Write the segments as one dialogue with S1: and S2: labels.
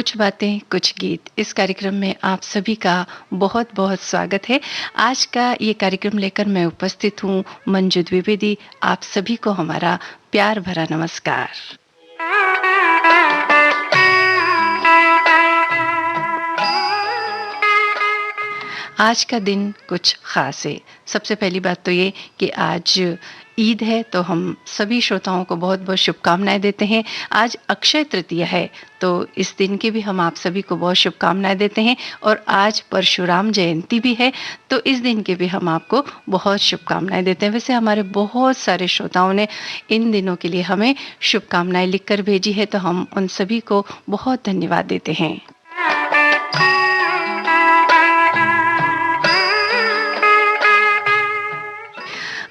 S1: कुछ बातें कुछ गीत इस कार्यक्रम में आप सभी का बहुत बहुत स्वागत है। आज का ये कार्यक्रम लेकर मैं उपस्थित हूँ मंजू द्विवेदी। आप सभी को हमारा प्यार भरा नमस्कार। आज का दिन कुछ खास है। सबसे पहली बात तो ये कि आज ईद है, तो हम सभी श्रोताओं को बहुत बहुत शुभकामनाएं देते हैं। आज अक्षय तृतीया है, तो इस दिन की भी हम आप सभी को बहुत शुभकामनाएं देते हैं। और आज परशुराम जयंती भी है, तो इस दिन की भी हम आपको बहुत शुभकामनाएं देते हैं। वैसे हमारे बहुत सारे श्रोताओं ने इन दिनों के लिए हमें शुभकामनाएं लिखकर भेजी है, तो हम उन सभी को बहुत धन्यवाद देते हैं।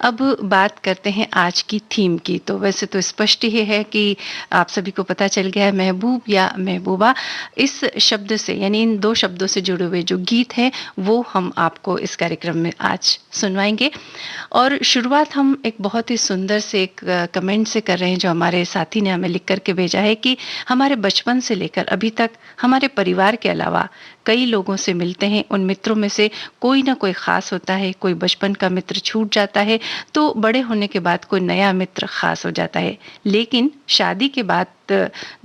S1: अब बात करते हैं आज की थीम की। तो वैसे तो स्पष्ट ही है कि आप सभी को पता चल गया है, महबूब या महबूबा इस शब्द से, यानी इन दो शब्दों से जुड़े हुए जो गीत हैं वो हम आपको इस कार्यक्रम में आज सुनवाएंगे। और शुरुआत हम एक बहुत ही सुंदर से एक कमेंट से कर रहे हैं, जो हमारे साथी ने हमें लिख करके भेजा है कि हमारे बचपन से लेकर अभी तक हमारे परिवार के अलावा कई लोगों से मिलते हैं। उन मित्रों में से कोई ना कोई खास होता है। कोई बचपन का मित्र छूट जाता है तो बड़े होने के बाद कोई नया मित्र खास हो जाता है, लेकिन शादी के बाद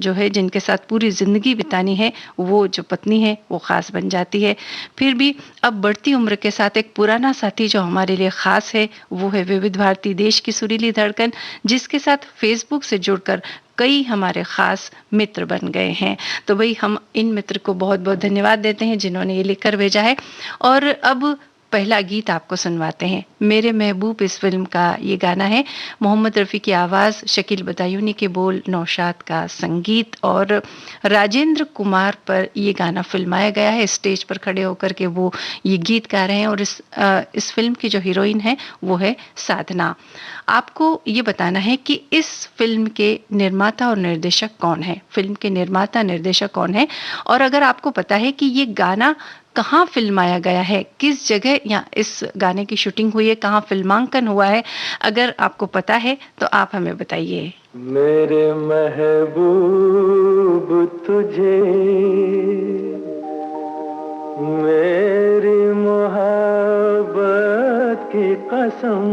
S1: जो है जिनके साथ पूरी जिंदगी बितानी है वो जो पत्नी है वो खास बन जाती है। फिर भी अब बढ़ती उम्र के साथ एक पुराना साथी जो हमारे लिए खास है वो है विविध भारती, देश की सुरीली धड़कन, जिसके साथ फेसबुक से जुड़कर कई हमारे खास मित्र बन गए हैं। तो भाई हम इन मित्र को बहुत बहुत धन्यवाद देते हैं जिन्होंने ये लिखकर भेजा है। और अब पहला गीत आपको सुनवाते हैं। मेरे महबूब इस फिल्म का ये गाना है। मोहम्मद रफ़ी की आवाज़, शकील बदायूनी के बोल, नौशाद का संगीत और राजेंद्र कुमार पर ये गाना फिल्माया गया है। स्टेज पर खड़े होकर के वो ये गीत गा रहे हैं। और इस फिल्म की जो हीरोइन है वो है साधना। आपको ये बताना है कि इस फिल्म के निर्माता और निर्देशक कौन है। फिल्म के निर्माता निर्देशक कौन है, और अगर आपको पता है कि ये गाना कहाँ फिल्माया गया है, किस जगह या इस गाने की शूटिंग हुई है, कहाँ फिल्मांकन हुआ है, अगर आपको पता है तो आप हमें बताइए।
S2: मेरे महबूब तुझे मेरी मोहब्बत की कसम,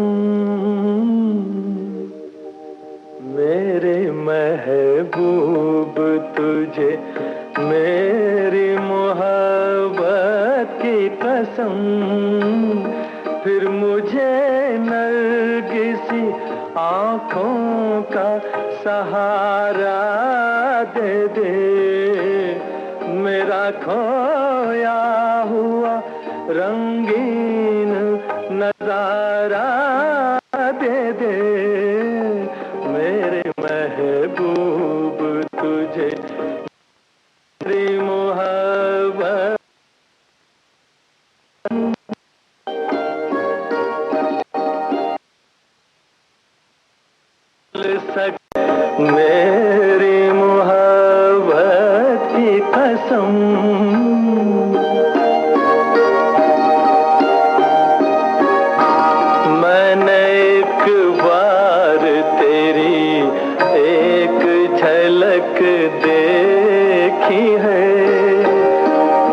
S2: मेरे महबूब तुझे मेरी मोहब्बत की कसम, फिर मुझे नरगिसी आँखों का सहारा दे दे, मेरा खोया हुआ रंगीन नजारा दे दे, मेरे महबूब तुझे मेरी मोहब्बत मेरी मोहब्बत की कसम। मैंने एक बार तेरी एक झलक देखी है,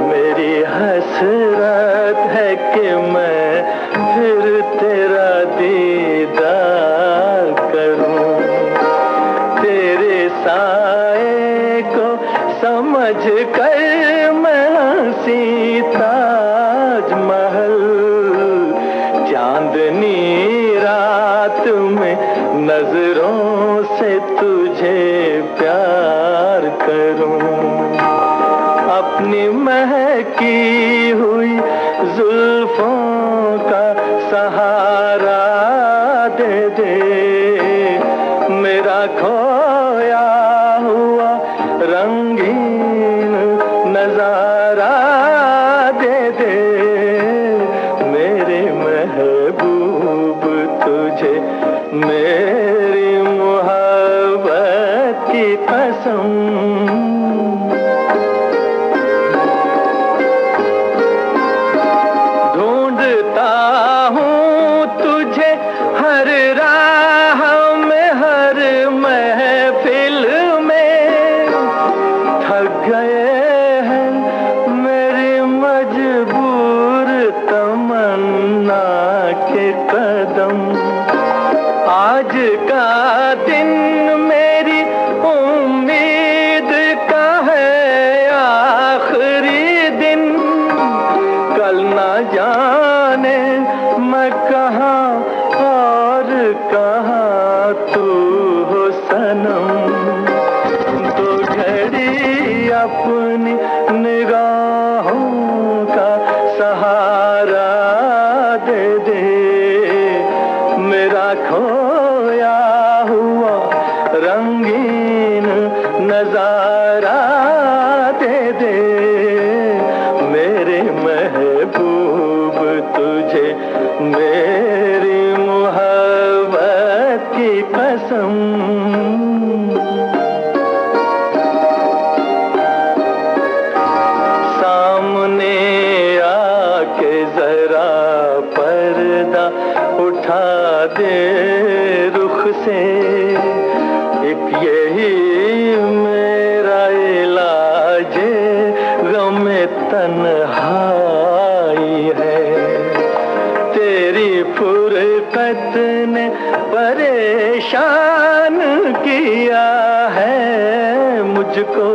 S2: मेरी हसरत है कि मैं फिर तेरा दीदार करूं, तेरे साए को समझ कर मैं हंसी ताजमहल, चांदनी रात में नजरों से तुझे प्यार करूं, अपनी महकी हुई जुल्फों का सहारा दे दे, मेरा खोया हुआ रंगीन नजारा दे दे, मेरे महबूब तुझे मेरी मोहब्बत की कसम। ढूंढता हूँ तुझे हर रात अपनी निगाहों का सहारा दे दे, मेरा खोया हुआ रंगीन नजारा दे दे, मेरे महबूब तुझे मेरी मोहब्बत की कसम। सामने आके जरा पर्दा उठा दे रुख से, एक यही मेरा इलाज गमे तन्हाई है। तेरी फुरकत ने परेशान किया है मुझको,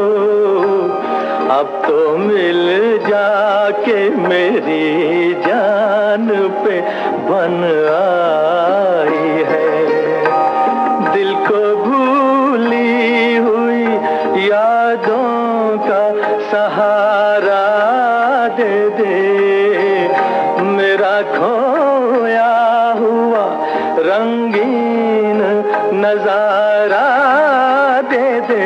S2: अब तो मिल जाके मेरी जान पे बन आई है। दिल को भूली हुई यादों का सहारा दे दे, मेरा खोया हुआ रंगीन नजारा दे दे,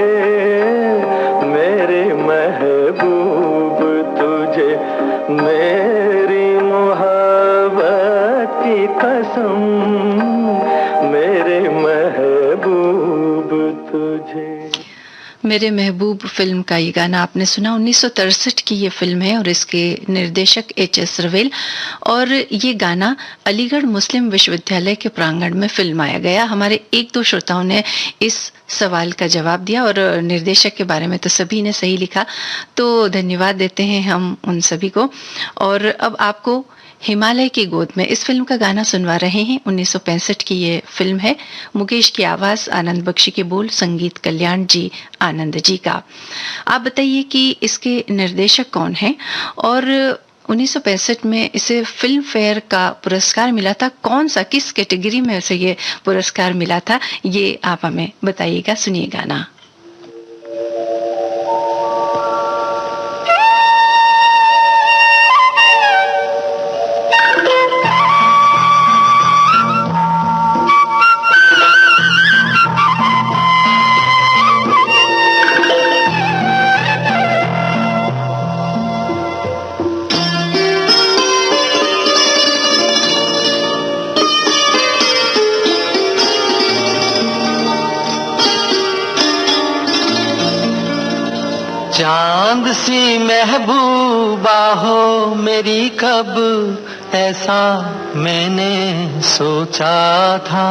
S2: मेरे महबूब तुझे मेरी मोहब्बत की कसम, मेरे महबूब तुझे।
S1: मेरे महबूब फिल्म का ये गाना आपने सुना। 1963 की ये फिल्म है और इसके निर्देशक एच.एस. रवेल, और ये गाना अलीगढ़ मुस्लिम विश्वविद्यालय के प्रांगण में फिल्माया गया। हमारे एक दो श्रोताओं ने इस सवाल का जवाब दिया और निर्देशक के बारे में तो सभी ने सही लिखा, तो धन्यवाद देते हैं हम उन सभी को। और अब आपको हिमालय की गोद में इस फिल्म का गाना सुनवा रहे हैं। 1965 की ये फिल्म है। मुकेश की आवाज, आनंद बख्शी के बोल, संगीत कल्याण जी आनंद जी का। आप बताइए कि इसके निर्देशक कौन हैं और 1965 में इसे फिल्म फेयर का पुरस्कार मिला था। कौन सा, किस कैटेगरी में उसे ये पुरस्कार मिला था, ये आप हमें बताइएगा। सुनिए गाना।
S2: चांद सी महबूबा हो मेरी, कब ऐसा मैंने सोचा था।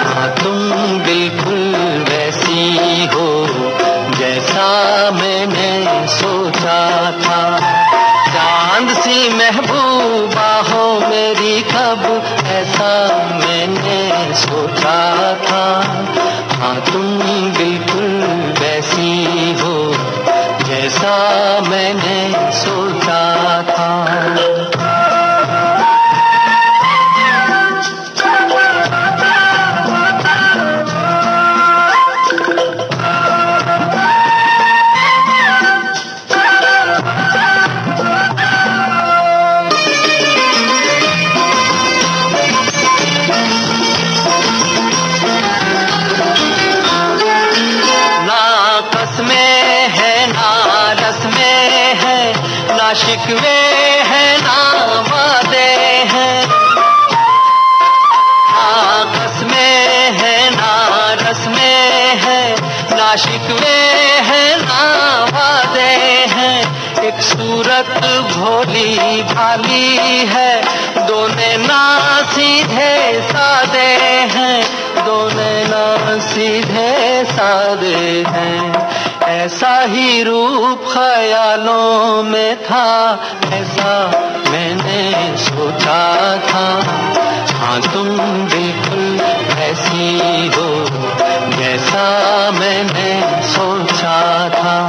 S2: हाँ तुम बिल्कुल वैसी हो जैसा मैंने सोचा था। चांद सी महबूबा हो मेरी, कब ऐसा मैंने सोचा था। हाँ तुम बिल्कुल वैसी हो जैसा मैंने सोचा था। शिकवे हैं ना वादे हैं, आपस में है ना रस्में हैं, ना शिकवे हैं ना वादे हैं। एक सूरत भोली भाली है, दोनों ना सीधे सादे हैं, दोनों ना सीधे सादे हैं। ऐसा ही रूप ख्यालों में था, ऐसा मैंने सोचा था। हाँ तुम बिल्कुल ऐसी हो जैसा मैंने सोचा था।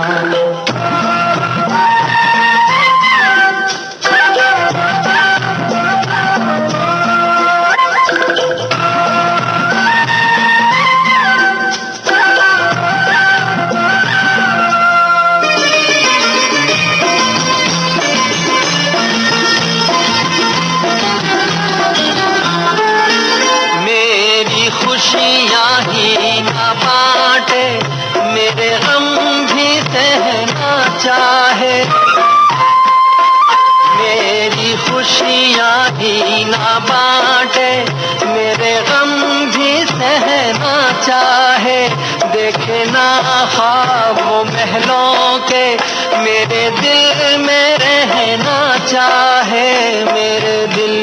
S2: बांटे, मेरे गम भी सहना चाहे, मेरी खुशियाँ ही ना बांटे, मेरे गम भी सहना चाहे, देखे ना ख्वाब वो महलों के, मेरे दिल में रहना चाहे, मेरे दिल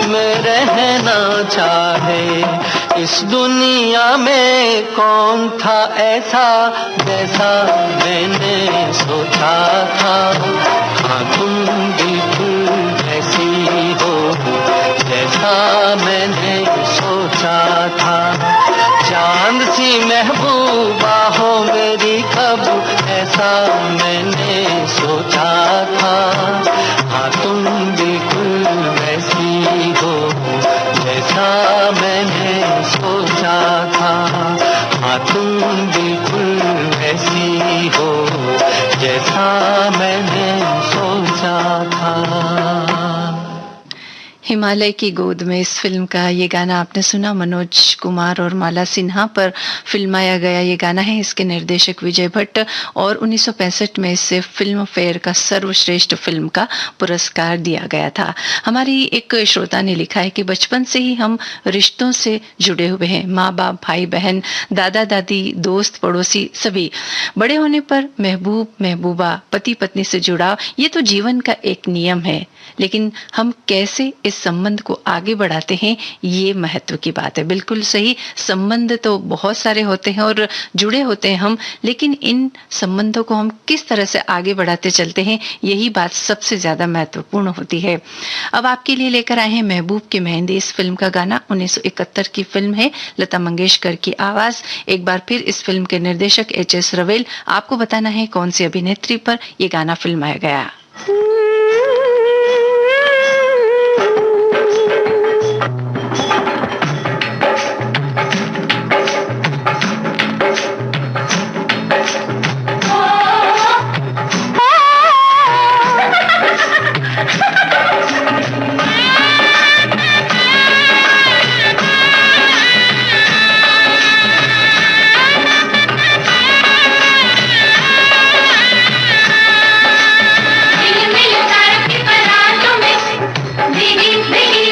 S2: में रहना चाहे। इस दुनिया में कौन था ऐसा जैसा मैंने सोचा था, हाँ तुम बिल्कुल ऐसी हो जैसा मैंने सोचा था। चांद सी महबूबा हो मेरी कब ऐसा मैंने सोचा था, हाँ तुम बिल्कुल वैसी हो जैसा मैंने सोचा था, हाँ तुम बिल्कुल वैसी हो जैसा मैंने सोचा था।
S1: हिमालय की गोद में इस फिल्म का ये गाना आपने सुना, मनोज कुमार और माला सिन्हा पर फिल्माया गया ये गाना है। इसके निर्देशक विजय भट्ट और 1965 में इसे फिल्म फेयर का सर्वश्रेष्ठ फिल्म का पुरस्कार दिया गया था। हमारी एक श्रोता ने लिखा है कि बचपन से ही हम रिश्तों से जुड़े हुए हैं, माँ बाप, भाई बहन, दादा दादी, दोस्त पड़ोसी सभी। बड़े होने पर महबूब महबूबा, पति पत्नी से जुड़ाव, ये तो जीवन का एक नियम है, लेकिन हम कैसे इस संबंध को आगे बढ़ाते हैं ये महत्व की बात है। बिल्कुल सही, संबंध तो बहुत सारे होते हैं और जुड़े होते हैं हम, लेकिन इन संबंधों को हम किस तरह से आगे बढ़ाते चलते हैं यही बात सबसे ज्यादा महत्वपूर्ण होती है। अब आपके लिए लेकर आए हैं महबूब की मेहंदी इस फिल्म का गाना। 1971 की फिल्म है, लता मंगेशकर की आवाज। एक बार फिर इस फिल्म के निर्देशक एच.एस. रवेल। आपको बताना है कौन सी अभिनेत्री पर यह गाना फिल्माया गया।
S3: मिल मिल तार की परातों में भीगी भीगी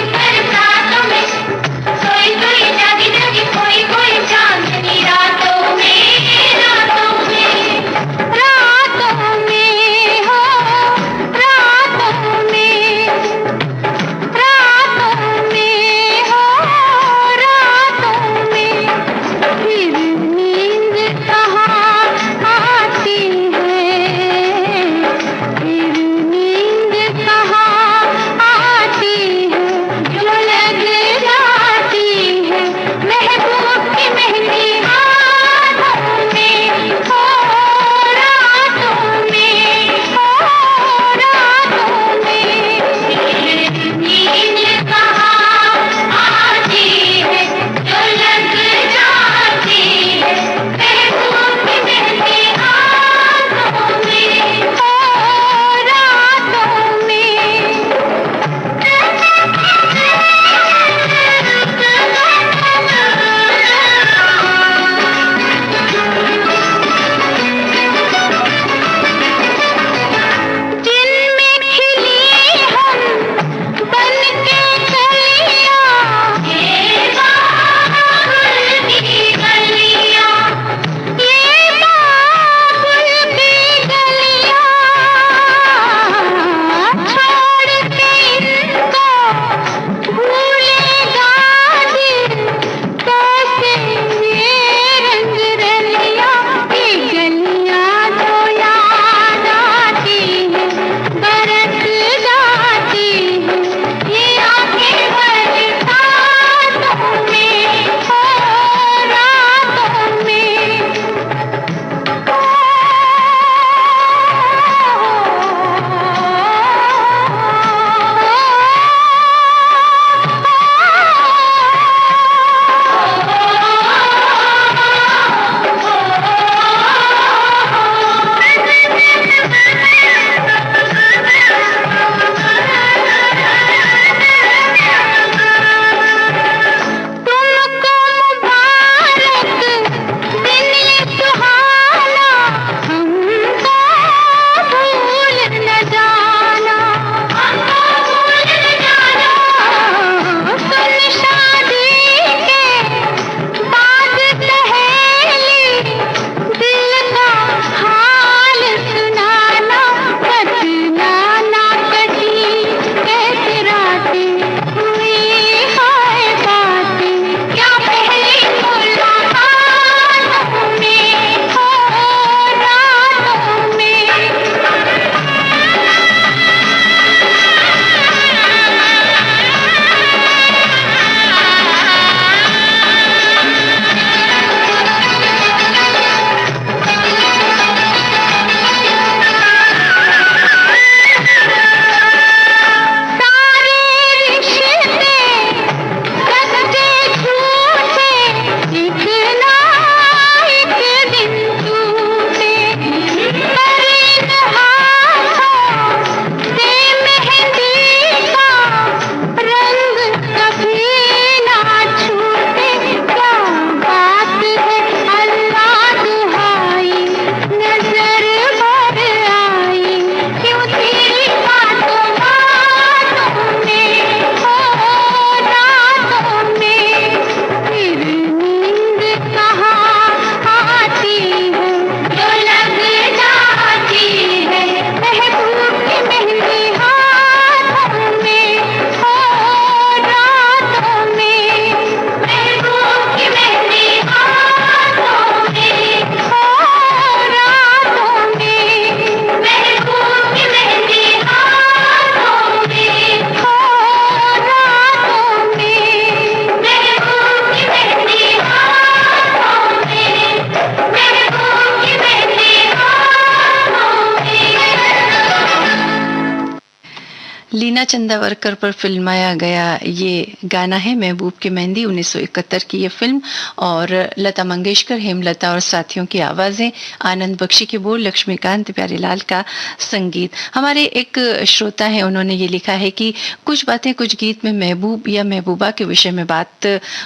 S1: लीना चंदावरकर पर फिल्माया गया ये गाना है महबूब की मेहंदी 1971 की ये फिल्म और लता मंगेशकर, हेमलता और साथियों की आवाज़ें, आनंद बख्शी के बोल, लक्ष्मीकांत प्यारेलाल का संगीत। हमारे एक श्रोता हैं, उन्होंने ये लिखा है कि कुछ बातें कुछ गीत में महबूब या महबूबा के विषय में बात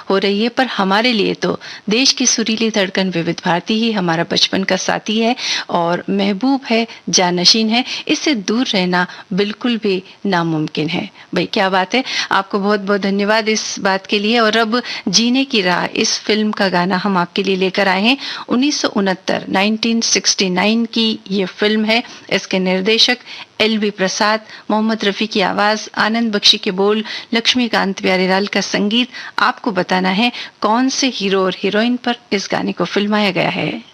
S1: हो रही है, पर हमारे लिए तो देश की सुरीली धड़कन विविध भारती ही हमारा बचपन का साथी है और महबूब है, जानशीन है, इससे दूर रहना बिल्कुल भी नामुमकिन है। भाई क्या बात है, आपको बहुत बहुत धन्यवाद इस बात के लिए। और अब जीने की राह इस फिल्म का गाना हम आपके लिए लेकर आए हैं। 1969 की ये फिल्म है। इसके निर्देशक LV प्रसाद, मोहम्मद रफ़ी की आवाज, आनंद बख्शी के बोल, लक्ष्मीकांत प्यारेलाल का संगीत। आपको बताना है कौन से हीरो और हीरोइन पर इस गाने को फिल्माया गया है।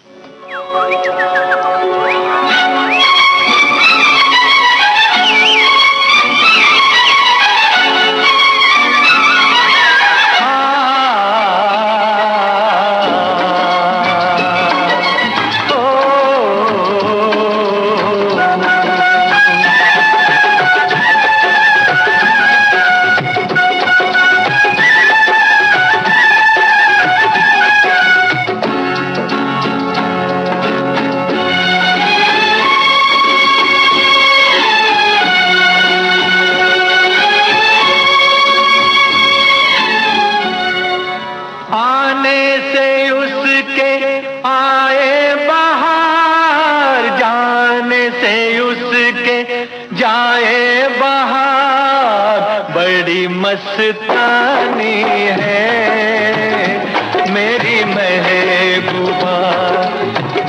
S2: मस्तानी है मेरी महबूबा,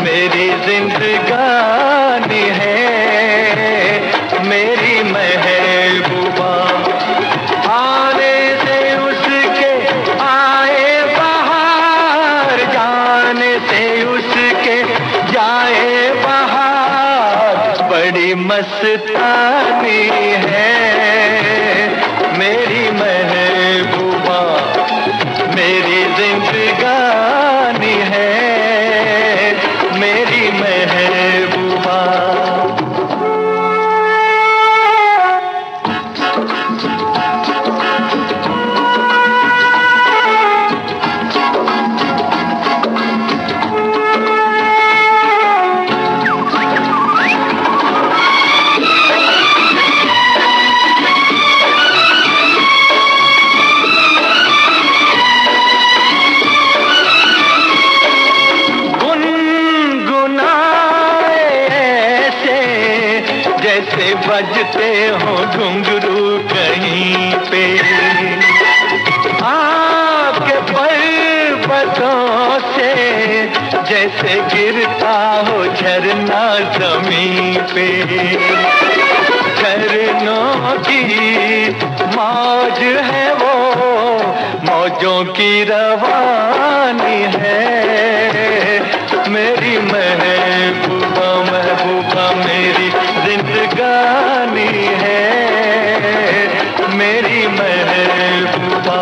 S2: मेरी जिंदगानी है मेरी महबूबा। आने से उसके आए बहार, जाने से उसके जाए बहार, बड़ी मस्तानी है मेरी महबूबा, मेरी जिंदगानी है मेरी महबूबा। बजते हो घुंघरू कहीं पे, आपके पर्वतों से जैसे गिरता हो झरना जमीन पे। झरनों की मौज है वो, मौजों की रवानी है मेरी महबूबा, महबूबा मेरी जिंदगानी है मेरी महबूबा।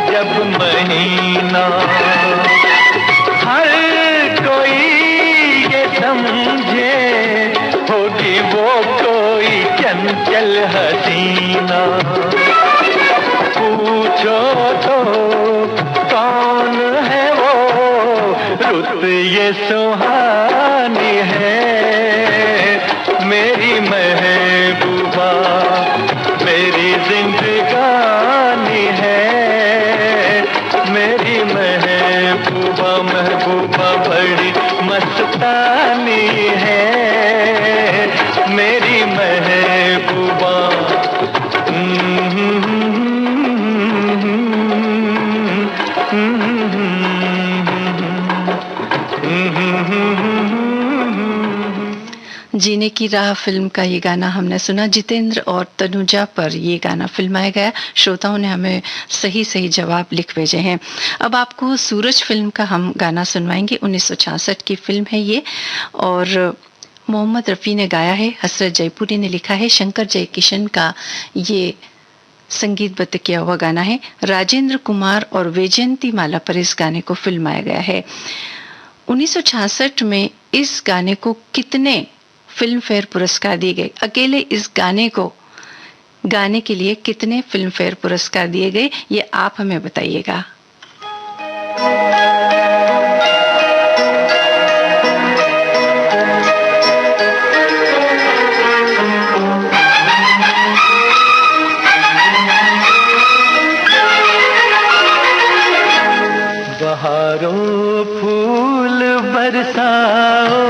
S2: जब महीना हर कोई ये समझे होगी वो कोई चंचल हसीना। पूछो तो कौन है वो रुत ये सुहानी है मेरी महबूबा, मेरी जिंदगानी है मेरी महबूबा, महबूबा बड़ी मस्तानी है मेरी महबूबा।
S1: जीने की राह फिल्म का ये गाना हमने सुना। जितेंद्र और तनुजा पर ये गाना फिल्माया गया। श्रोताओं ने हमें सही सही जवाब लिख भेजे हैं। अब आपको सूरज फिल्म का हम गाना सुनवाएंगे। 1966 की फिल्म है ये और मोहम्मद रफ़ी ने गाया है, हसरत जयपुरी ने लिखा है, शंकर जयकिशन का ये संगीतबद्ध किया हुआ गाना है। राजेंद्र कुमार और वैजयंती माला पर इस गाने को फिल्माया गया है। 1966 में इस गाने को कितने फिल्म फेयर पुरस्कार दिए गए? अकेले इस गाने को गाने के लिए कितने फिल्म फेयर पुरस्कार दिए गए, ये आप हमें बताइएगा।
S2: बहारों फूल बरसाओ,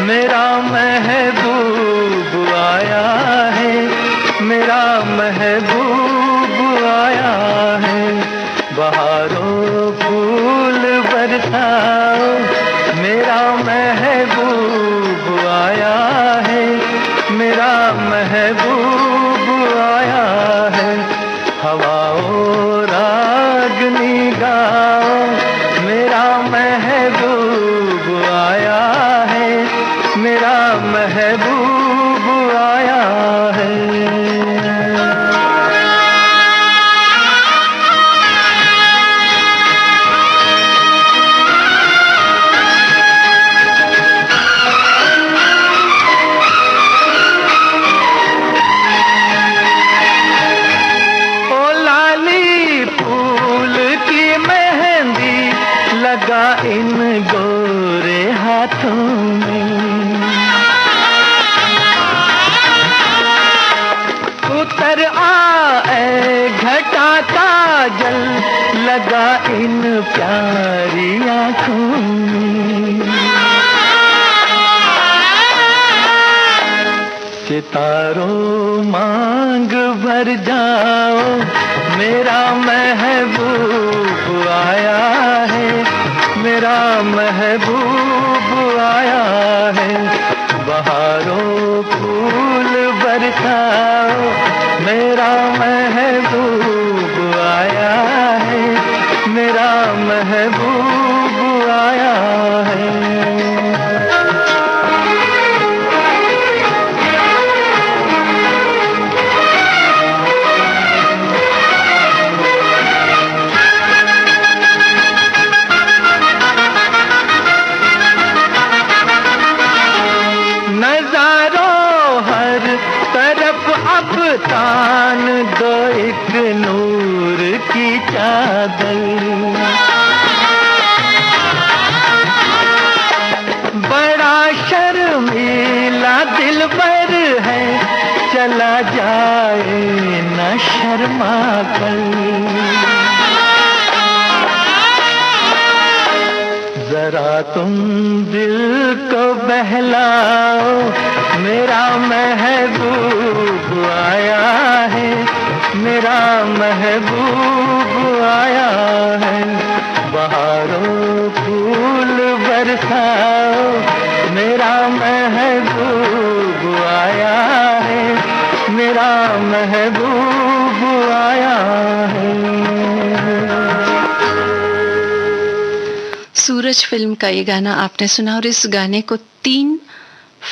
S2: मेरा महबूब आया है, मेरा महबूब आया है। बहारों फूल बरसाओ, मेरा महबूब आया है, मेरा महबूब आया है। हवाओं रागनी गाओ, मेरा महबूब आया है, मेरा महबूब आया है। लगा इन गोरे हाथों में, उतर आए घटा का जल, लगा इन प्यारी आँखों में। सितारों मांग भर जाओ, मेरा महबूब आया है, मेरा महबूब आया है। बहारों फूल बरसाओ, मेरा महबूब आया है, मेरा महबूब आया है। तान दो एक नूर की चादर, बड़ा शर्मीला दिलबर है, चला जाए न शर्मा कर। जरा तुम दिल को बहलाओ, मेरा महबूब आया है, मेरा महबूब आया है। बहारों फूल बरसाओ, मेरा महबूब आया है, मेरा महबूब आया है।
S1: सूरज फिल्म का ये गाना आपने सुना और इस गाने को 3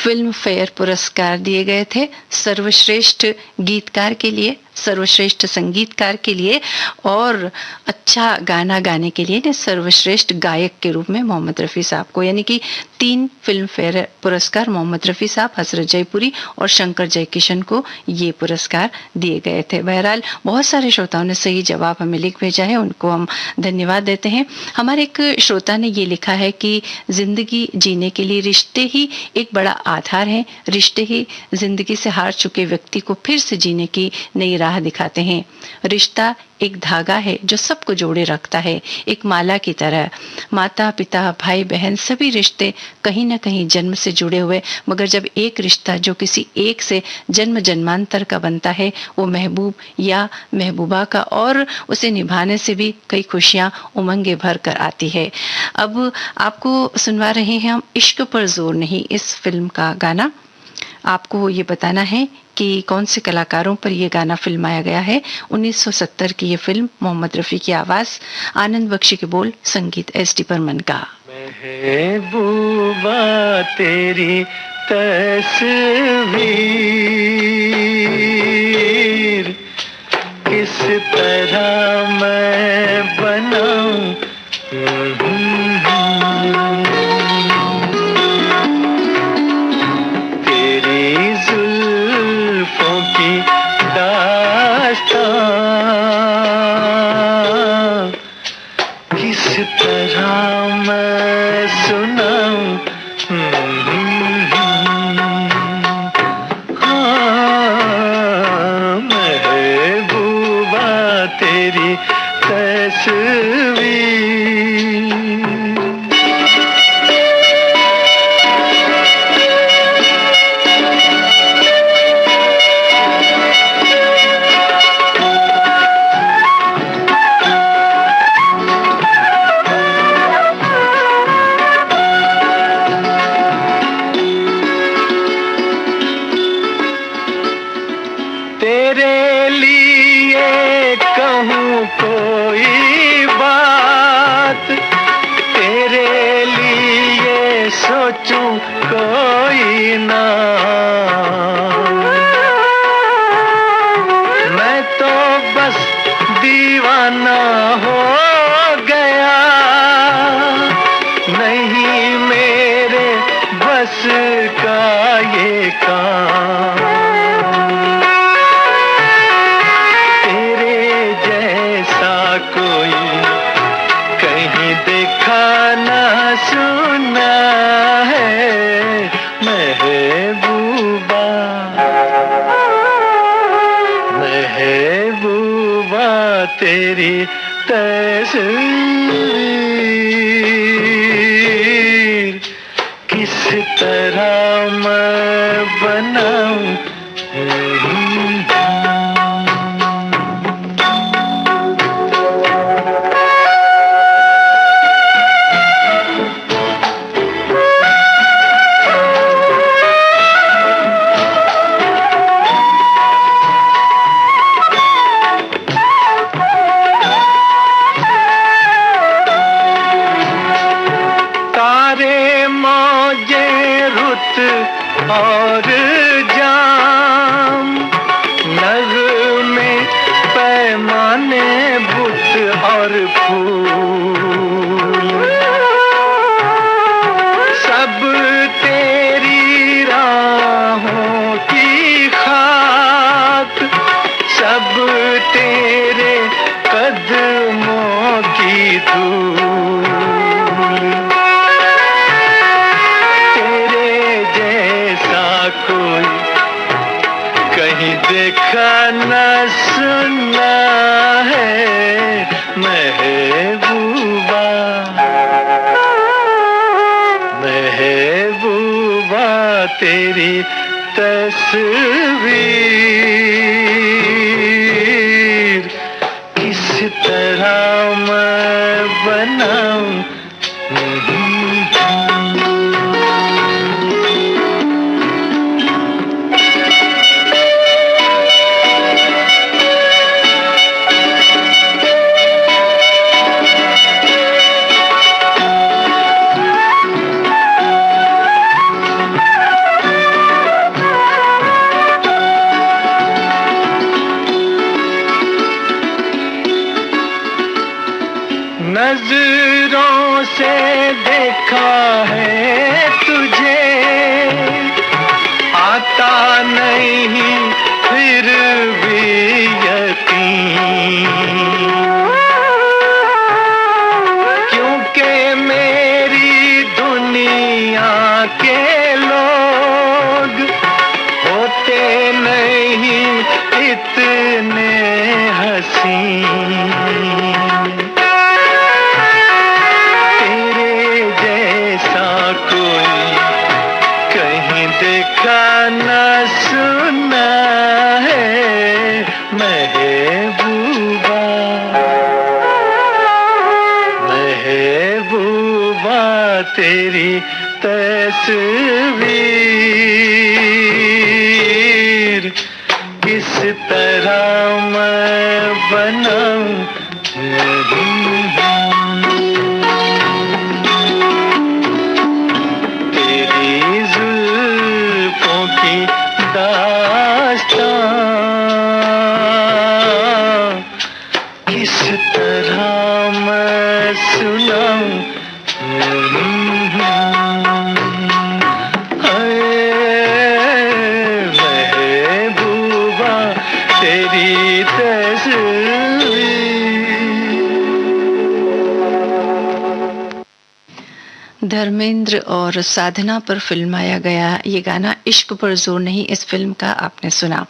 S1: फिल्म फेयर पुरस्कार दिए गए थे। सर्वश्रेष्ठ गीतकार के लिए, सर्वश्रेष्ठ संगीतकार के लिए और अच्छा गाना गाने के लिए ने सर्वश्रेष्ठ गायक के रूप में मोहम्मद रफ़ी साहब को, यानी कि 3 फिल्म फेयर पुरस्कार मोहम्मद रफ़ी साहब, हसरत जयपुरी और शंकर जयकिशन को ये पुरस्कार दिए गए थे। बहरहाल बहुत सारे श्रोताओं ने सही जवाब हमें लिख भेजा है, उनको हम धन्यवाद देते हैं। हमारे एक श्रोता ने ये लिखा है कि जिंदगी जीने के लिए रिश्ते ही एक बड़ा आधार है। रिश्ते ही जिंदगी से हार चुके व्यक्ति को फिर से जीने की नई राह दिखाते हैं। रिश्ता एक धागा है जो सबको जोड़े रखता है, एक माला की तरह। माता पिता भाई बहन सभी रिश्ते कहीं ना कहीं जन्म से जुड़े हुए, मगर जब एक रिश्ता जो किसी एक से जन्म जन्मांतर का बनता है, वो महबूब या महबूबा का, और उसे निभाने से भी कई खुशियां उमंगे भर कर आती है। अब आपको सुनवा रहे हैं हम इश्क पर जोर नहीं, इस फिल्म का गाना। आपको ये बताना है कि कौन से कलाकारों पर ये गाना फिल्माया गया है। 1970 की ये फिल्म, मोहम्मद रफ़ी की आवाज़, आनंद बख्शी के बोल, संगीत एस डी बर्मन का।
S2: महबूबा तेरी तस्वीर किस तरह मैं बनाऊं, तेरी जुल्फों की दास्तां किस तरह मैं सुनाऊं। हाँ, महबूबा तेरी तस्वीर। तेरे लिए कहूँ कोई बात, तेरे लिए सोचूं कोई ना, मैं तो बस दीवाना हो गया, नहीं मेरे बस का ये काम। कोई कहीं देखा ना सुना है महबूबा, महबूबा तेरी तस्वीर किस तरह मैं बनाऊं। और जाम नग़मे पैमाने बुत और फूल सब तेरी राहों की खाक, सब तेरे कदमों की धूल। कोई कहीं देखा न सुना है महबूबा, महबूबा तेरी तस्वीर किस तरह मैं बनाऊं। नजरों से देखा है तुझे, आता नहीं फिर भी यकीन, क्योंकि मेरी दुनिया के लोग होते नहीं इतने हसीन। देखा न सुना है महबूबा, महबूबा तेरी तस्वीर सुनाऊं। हाय महबूबा तेरी तस्वीर।
S1: धर्मेंद्र और साधना पर फिल्माया गया ये गाना इश्क पर जोर नहीं, इस फिल्म का आपने सुना।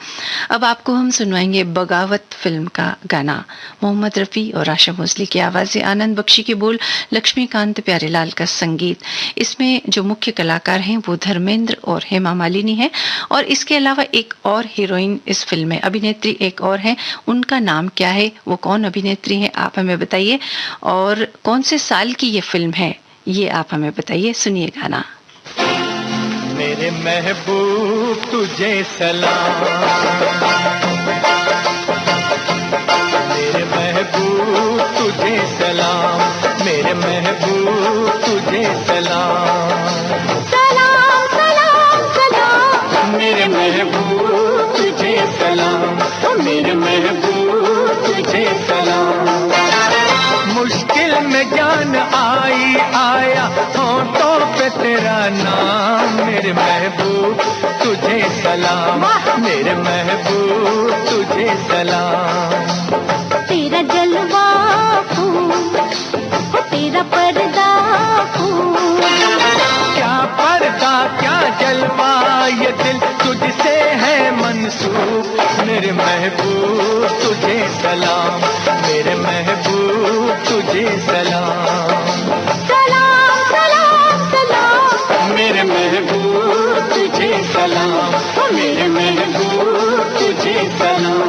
S1: अब आपको हम सुनवाएंगे बगावत फिल्म का गाना। मोहम्मद रफ़ी और आशा भोसले की आवाज़ें, आनंद बख्शी के बोल, लक्ष्मीकांत प्यारेलाल का संगीत। इसमें जो मुख्य कलाकार हैं वो धर्मेंद्र और हेमा मालिनी हैं, और इसके अलावा एक और हीरोइन इस फिल्म में, अभिनेत्री एक और है। उनका नाम क्या है, वो कौन अभिनेत्री हैं, आप हमें बताइए, और कौन से साल की ये फिल्म है ये आप हमें बताइए। सुनिए गाना।
S2: मेरे महबूब तुझे सलाम, मेरे महबूब तुझे सलाम, मेरे महबूब तुझे सलाम।
S3: सलाम सलाम सलाम
S2: मेरे महबूब तुझे सलाम, मेरे महबूब तुझे सलाम। मुश्किल में जान आई आया होठों पे तेरा नाम, मेरे महबूब तुझे सलाम, मेरे महबूब तुझे सलाम।
S3: तेरा जलवा फूल हो, तेरा पर्दा फूल,
S2: क्या पर्दा क्या जलवा, ये दिल तुझसे है मंसूब, मेरे महबूब तुझे सलाम, मेरे महबूब तुझे सलाम।
S3: सलाम सलाम सलाम
S2: मेरे महबूब तुझे सलाम, मेरे महबूब तुझे सलाम।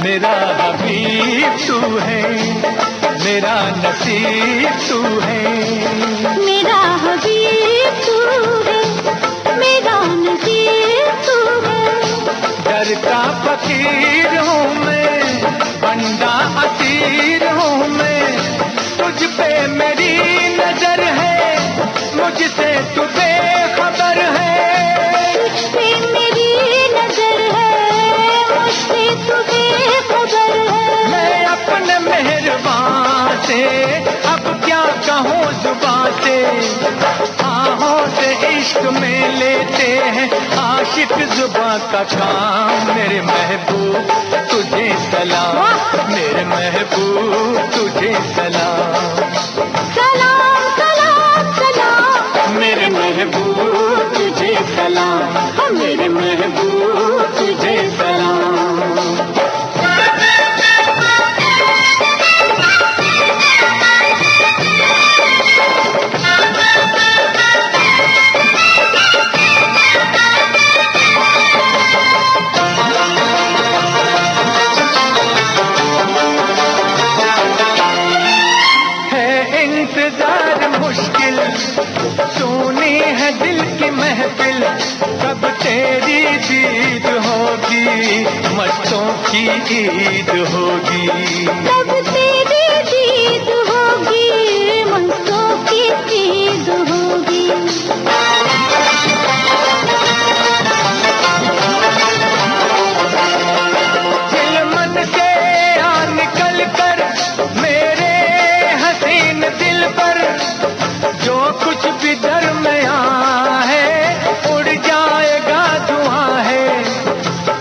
S2: मेरा हबीब तू है, मेरा नसीब तू है,
S3: मेरा हबीब तू है, मेरा नसीब तू है।
S2: डरता फकीर हूँ मैं, बंदा असीर हूँ मैं, तुझ पे मेरी नजर है, मुझसे तू बेखबर है।
S3: तुझ पे मेरी नजर है, मुझसे तू बेखबर है।
S2: मैं अपने मेहरबान से अब क्या कहूँ जुबान से, आहों से इश्क में लेते हैं आशिक जुबां का काम, मेरे महबूब तुझे सलाम, मेरे महबूब तुझे सलाम।
S3: सलाम सलाम सलाम
S2: मेरे महबूब तुझे सलाम, मेरे महबूब तुझे सलाम। इंतजार मुश्किल, सुनी है दिल की महफिल, कब तेरी दीद होगी, मस्तों की ईद होगी,
S3: तब तेरी दीद होगी, मस्तों की ईद होगी।
S2: दिल मन से आ निकल कर मेरे हसीन दिल पर, जो कुछ भी दरमिया है उड़ जाएगा धुआं है,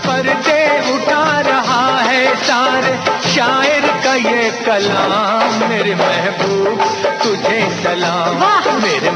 S2: पर्दे उठा रहा है सारे शायर का ये कलाम, मेरे महबूब तुझे सलाम, मेरे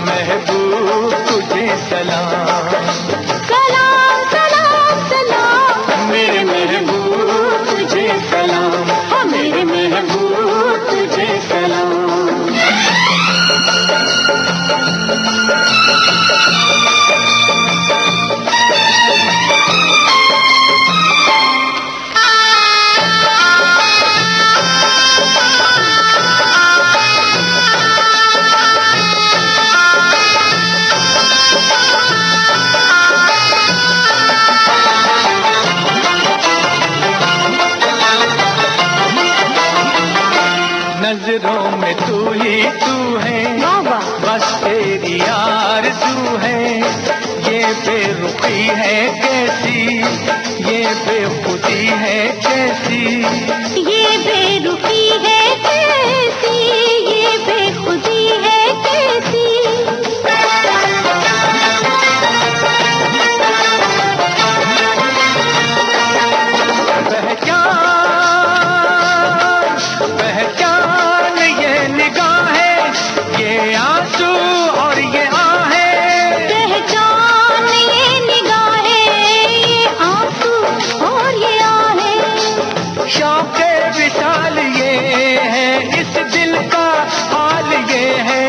S2: बेरुखी है कैसी, ये बेखुदी है कैसी,
S3: ये बेरुखी है कैसी, ये बेखुदी है कैसी।
S2: पहचान ये निगाहें, ये आंसू और ये आहें,
S3: पहचान ये निगाहें, ये आंसू और ये आहें।
S2: शौक़े विशाल ये है, इस दिल का हाल ये है,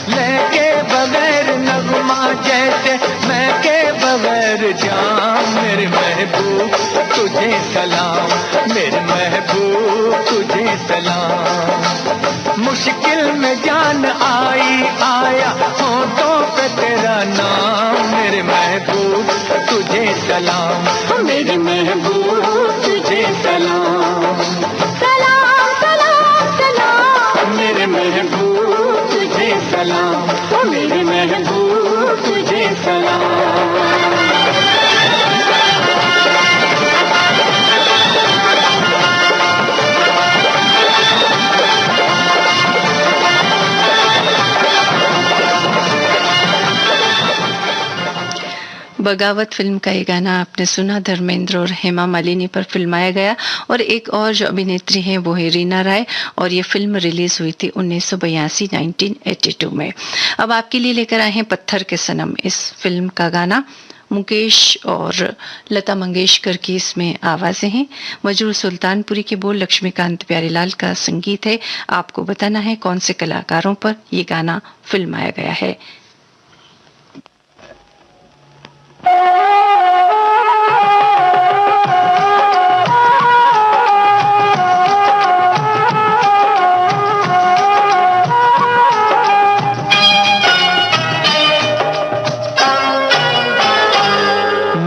S2: लेके बगैर नगमा जैसे मैं के बगैर जान। मेरे महबूब तुझे सलाम, मेरे महबूब तुझे सलाम। मुश्किल में जान आई आया होठों पे तेरा नाम। मेरे महबूब तुझे सलाम, मेरे महबूब तुझे सलाम।
S3: सलाम सलाम सलाम,
S2: मेरे महबूब तुझे सलाम, मेरे महबूब तुझे सलाम।
S1: बगावत फिल्म का ये गाना आपने सुना, धर्मेंद्र और हेमा मालिनी पर फिल्माया गया। और एक और जो अभिनेत्री हैं वो है रीना राय, और ये फिल्म रिलीज हुई थी 1982 में। अब आपके लिए लेकर आए हैं पत्थर के सनम, इस फिल्म का गाना। मुकेश और लता मंगेशकर की इसमें आवाजें हैं, मजरूर सुल्तानपुरी के बोल, लक्ष्मीकांत प्यारेलाल का संगीत है। आपको बताना है कौन से कलाकारों पर ये गाना फिल्माया गया है।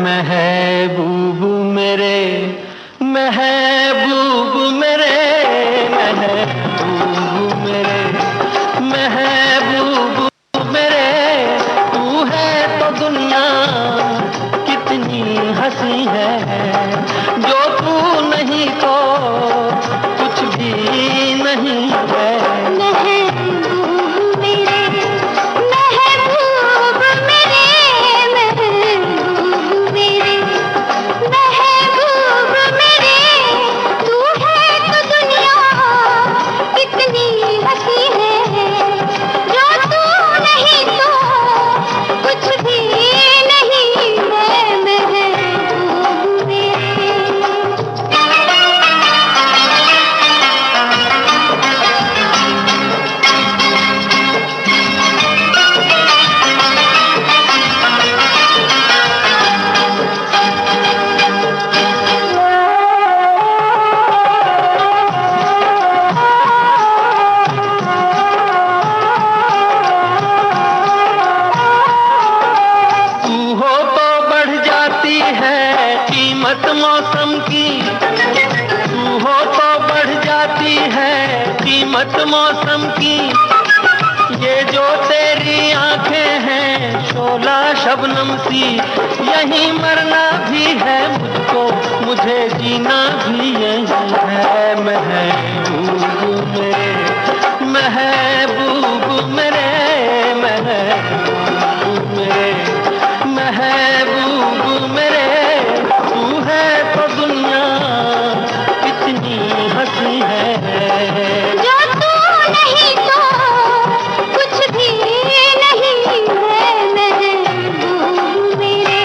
S2: महबूब मेरे, महबूब मेरे, महबूब मेरे, महबूब मेरे, तू है तो दुनिया कितनी हंसी है, जो तू नहीं तो कुछ भी नहीं है।
S3: महबूब मेरे, महबूब मेरे, महबूब मेरे, महबूब मेरे, तू है तो दुनिया कितनी हंसी है, जो तू नहीं तो कुछ भी नहीं है। महबूब मेरे।
S2: तू हो तो बढ़ जाती है कीमत मौसम की, तू हो तो बढ़ जाती है कीमत मौसम की, ये जो तेरी आंखें हैं शोला शबनम सी, यही मरना भी है मुझको, मुझे जीना भी यही है। महबूब मेरे, महबूब मेरे, महबूब मेरे, महबूब मेरे, तू है तो दुनिया कितनी हंसी है,
S3: जो तू नहीं तो कुछ भी नहीं है। महबूब मेरे।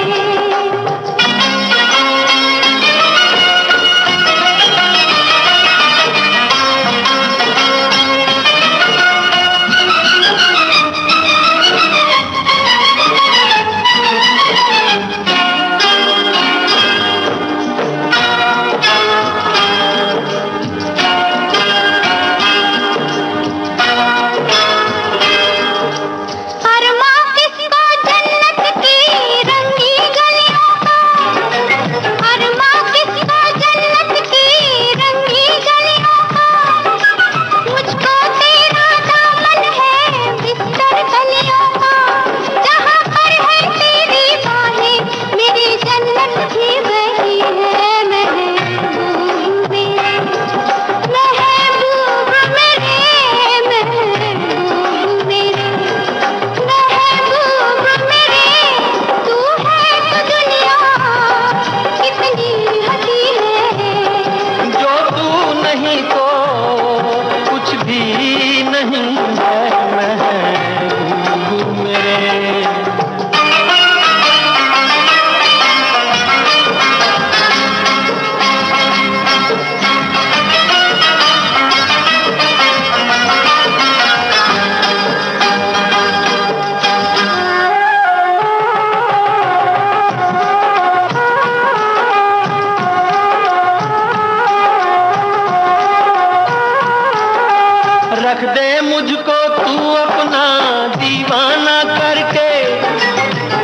S2: मुझको तू अपना दीवाना करके,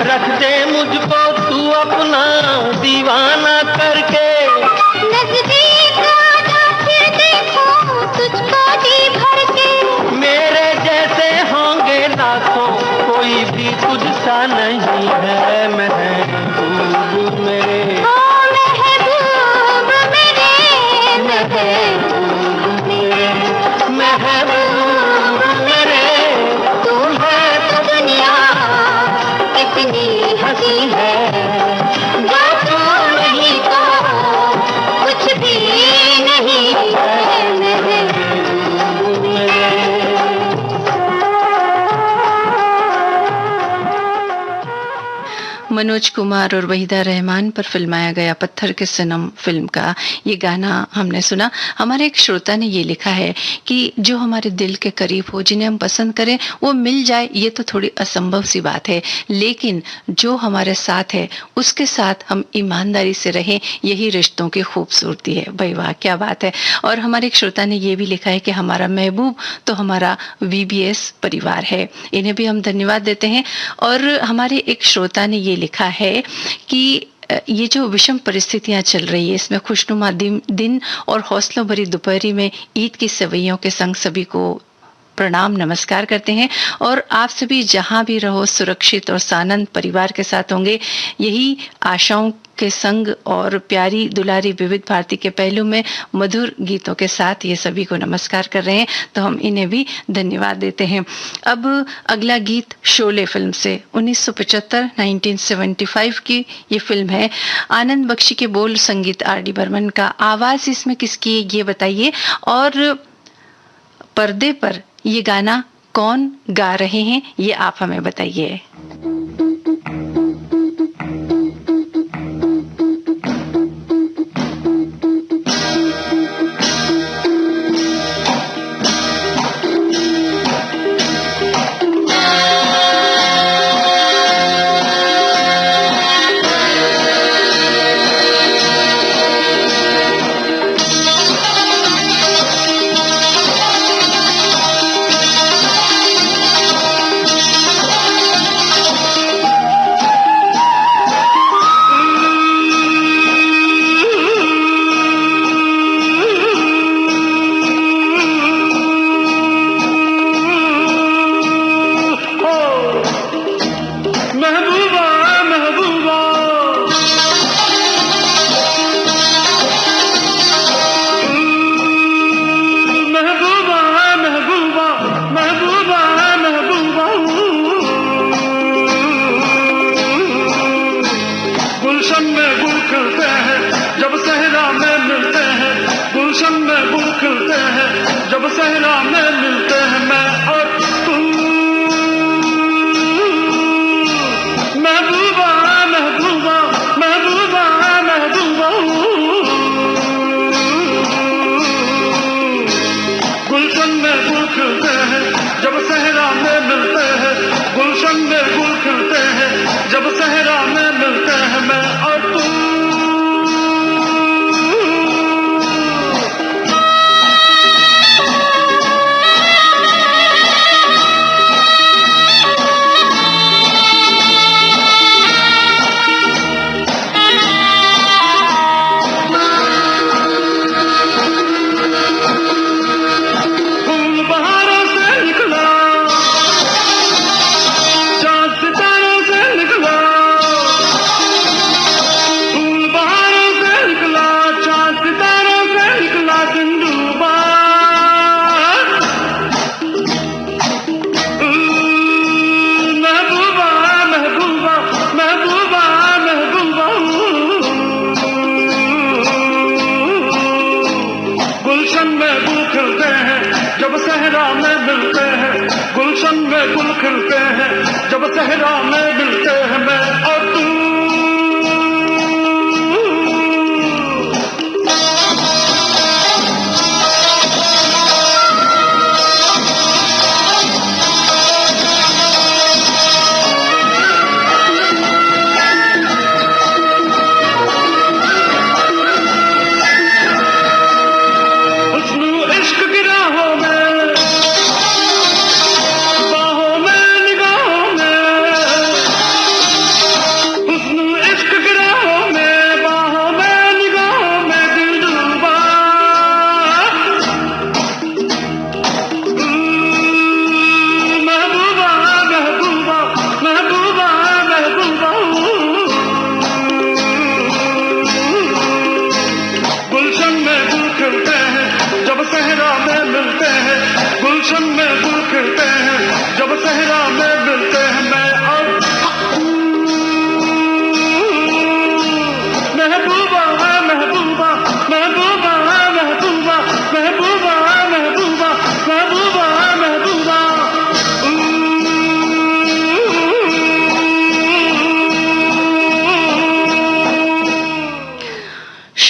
S2: रख दे मुझको तू अपना दीवाना करके।
S3: नजदीक आजा फिर देखूं तुझको जी भर के।
S2: मेरे जैसे होंगे लाखों, कोई भी तुझसा नहीं है महबूब मेरे।
S3: ओ महबूब मेरे, महबूब मेरे,
S2: महबूब मेरे,
S3: तू है तो दुनिया कितनी हंसी है, जो तू नहीं तो कुछ भी नहीं है महबूब मेरे।
S1: मनोज कुमार और वहीदा रहमान पर फिल्माया गया पत्थर के सनम फिल्म का ये गाना हमने सुना। हमारे एक श्रोता ने ये लिखा है कि जो हमारे दिल के करीब हो, जिन्हें हम पसंद करें, वो मिल जाए ये तो थोड़ी असंभव सी बात है, लेकिन जो हमारे साथ है उसके साथ हम ईमानदारी से रहें, यही रिश्तों की खूबसूरती है। भाई वाह, क्या बात है। और हमारे एक श्रोता ने ये भी लिखा है कि हमारा महबूब तो हमारा VBS परिवार है, इन्हें भी हम धन्यवाद देते हैं। और हमारे एक श्रोता ने ये लिखा है कि ये जो विषम परिस्थितियां चल रही है, इसमें खुशनुमा दिन और हौसलों भरी दोपहरी में ईद की सवैयों के संग सभी को प्रणाम नमस्कार करते हैं, और आप सभी जहां भी रहो सुरक्षित और सानंद परिवार के साथ होंगे, यही आशाओं के संग और प्यारी दुलारी विविध भारती के पहलू में मधुर गीतों के साथ ये सभी को नमस्कार कर रहे हैं, तो हम इन्हें भी धन्यवाद देते हैं। अब अगला गीत शोले फिल्म से 1975 की ये फिल्म है। आनंद बख्शी के बोल, संगीत RD बर्मन का, आवाज इसमें किसकी है ये बताइए, और पर्दे पर ये गाना कौन गा रहे हैं ये आप हमें बताइए।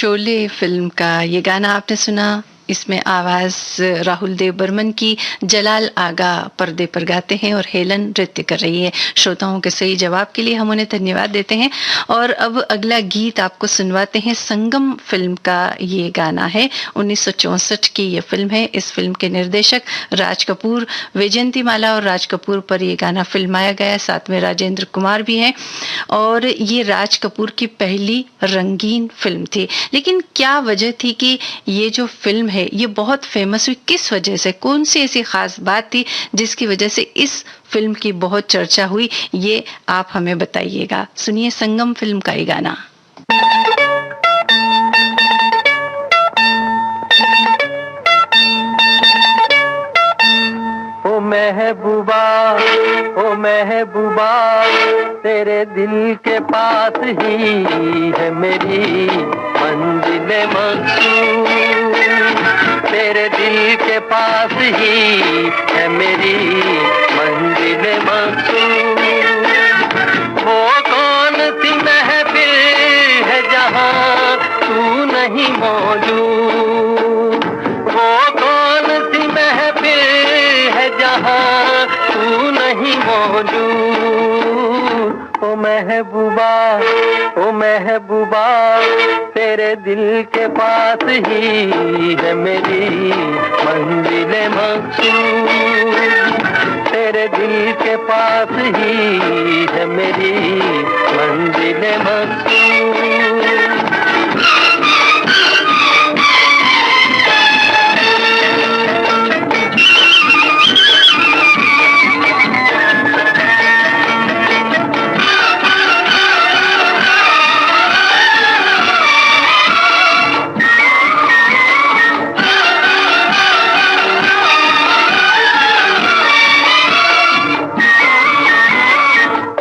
S1: शोले फिल्म का ये गाना आपने सुना। इसमें आवाज राहुल देव बर्मन की, जलाल आगा पर्दे पर गाते हैं और हेलन नृत्य कर रही है। श्रोताओं के सही जवाब के लिए हम उन्हें धन्यवाद देते हैं। और अब अगला गीत आपको सुनवाते हैं। संगम फिल्म का ये गाना है, 1964 की ये फिल्म है। इस फिल्म के निर्देशक राज कपूर, वैजयंती माला और राज कपूर पर ये गाना फिल्माया गया। साथ में राजेंद्र कुमार भी हैं और ये राज कपूर की पहली रंगीन फिल्म थी। लेकिन क्या वजह थी कि ये जो फिल्म है ये बहुत फेमस हुई? किस वजह से, कौन सी ऐसी खास बात थी जिसकी वजह से इस फिल्म की बहुत चर्चा हुई? ये आप हमें बताइएगा। सुनिए संगम फिल्म का ये गाना।
S2: ओ महबूबा, ओ महबूबा, तेरे दिल के पास ही है मेरी मंजिल मकसूद। तेरे दिल के पास ही है मेरी मंजिल मकसूद। वो कौन सी महफिल है जहाँ तू नहीं मौजूद। वो कौन सी महफिल है जहाँ तू नहीं मौजूद। ओ महबूबा, ओ महबूबा, तेरे दिल के पास ही है मेरी मंजिल मकसूद। तेरे दिल के पास ही है मेरी मंजिल मकसूद।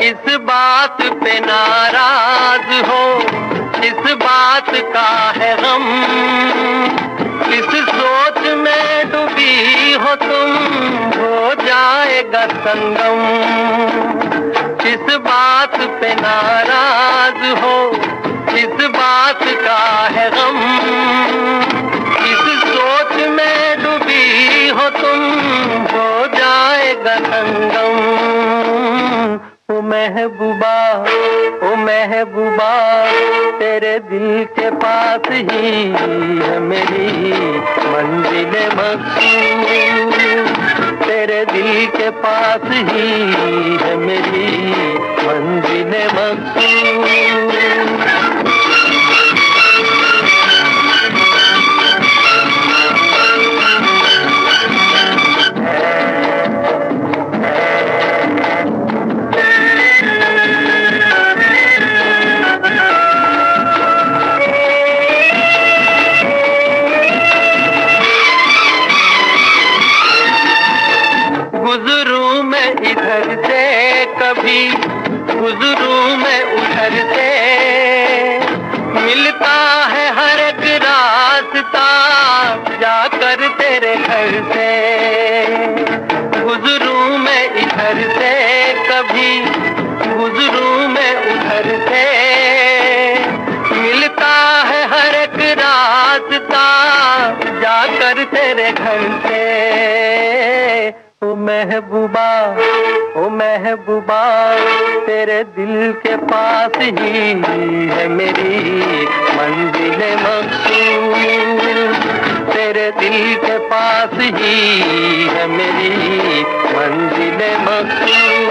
S2: इस बात पे नाराज हो, इस बात का है गम, इस सोच में डूबी हो तुम, हो जाएगा संगम। इस बात पे नाराज हो, इस बात का है गम, इस सोच में डूबी हो तुम, हो जाएगा संगम। ओ महबूबा, ओ महबूबा, तेरे दिल के पास ही है मेरी मंजिल मकसूद। तेरे दिल के पास ही है मेरी मंजिल मकसूद। गुजरूं मैं इधर से, कभी गुजरूं मैं उधर से, मिलता है हर एक रास्ता जाकर तेरे घर से। गुजरूं मैं इधर से, कभी गुजरूं मैं उधर से, मिलता है हर एक रास्ता जाकर तेरे घर से। ओ महबूबा, ओ महबूबा, तेरे दिल के पास ही है मेरी मंजिल मकसूद। तेरे दिल के पास ही है मेरी मंजिल मकसूद।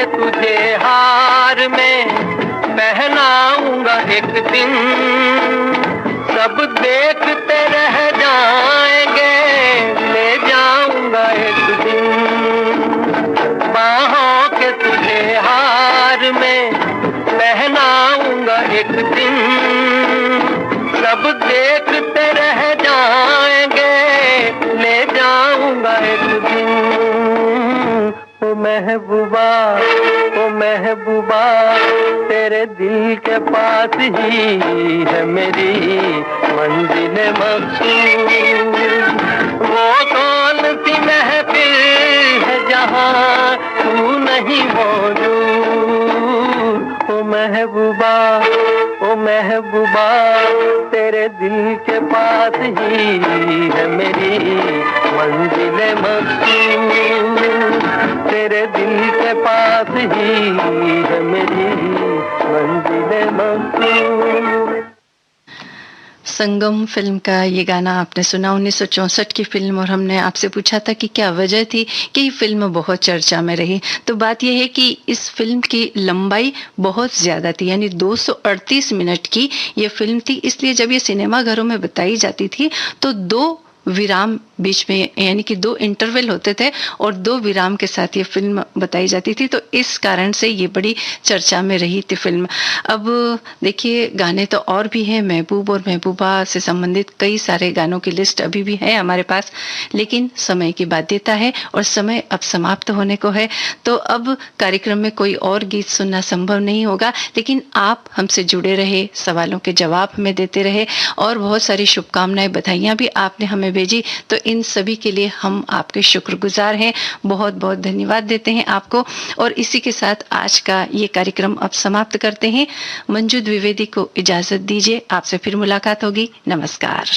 S2: तुझे हार में पहनाऊंगा एक दिन, सब देखते रह जाएंगे, ले जाऊंगा एक दिन। बाहों के तुझे हार में पहनाऊंगा एक दिन, सब देखते रह जाएंगे, महबूबा, ओ महबूबा, तेरे दिल के पास ही है मेरी मंजिल मकसूद। वो कौन सी महफिल है जहाँ तू नहीं मौजूद। ओ महबूबा, ओ महबूबा, तेरे दिल के पास ही है मेरी मंजिल मकसूद। तेरे दिल के पास ही है मेरी मंजिल मकसूद।
S1: संगम फिल्म का ये गाना आपने सुना, 1964 की फिल्म। और हमने आपसे पूछा था कि क्या वजह थी कि ये फिल्म बहुत चर्चा में रही। तो बात यह है कि इस फिल्म की लंबाई बहुत ज़्यादा थी, यानी 238 मिनट की ये फिल्म थी। इसलिए जब ये सिनेमा घरों में बताई जाती थी तो 2 विराम बीच में, यानी कि 2 इंटरवल होते थे और 2 विराम के साथ ये फिल्म बताई जाती थी। तो इस कारण से ये बड़ी चर्चा में रही थी फिल्म। अब देखिए, गाने तो और भी हैं, महबूब और महबूबा से संबंधित कई सारे गानों की लिस्ट अभी भी है हमारे पास, लेकिन समय की बाध्यता है और समय अब समाप्त होने को है। तो अब कार्यक्रम में कोई और गीत सुनना संभव नहीं होगा, लेकिन आप हमसे जुड़े रहे, सवालों के जवाब हमें देते रहे और बहुत सारी शुभकामनाएं, बधाइयां भी आपने हमें भेजी। तो इन सभी के लिए हम आपके शुक्रगुजार हैं, बहुत बहुत धन्यवाद देते हैं आपको। और इसी के साथ आज का ये कार्यक्रम अब समाप्त करते हैं। मंजू द्विवेदी को इजाजत दीजिए, आपसे फिर मुलाकात होगी। नमस्कार।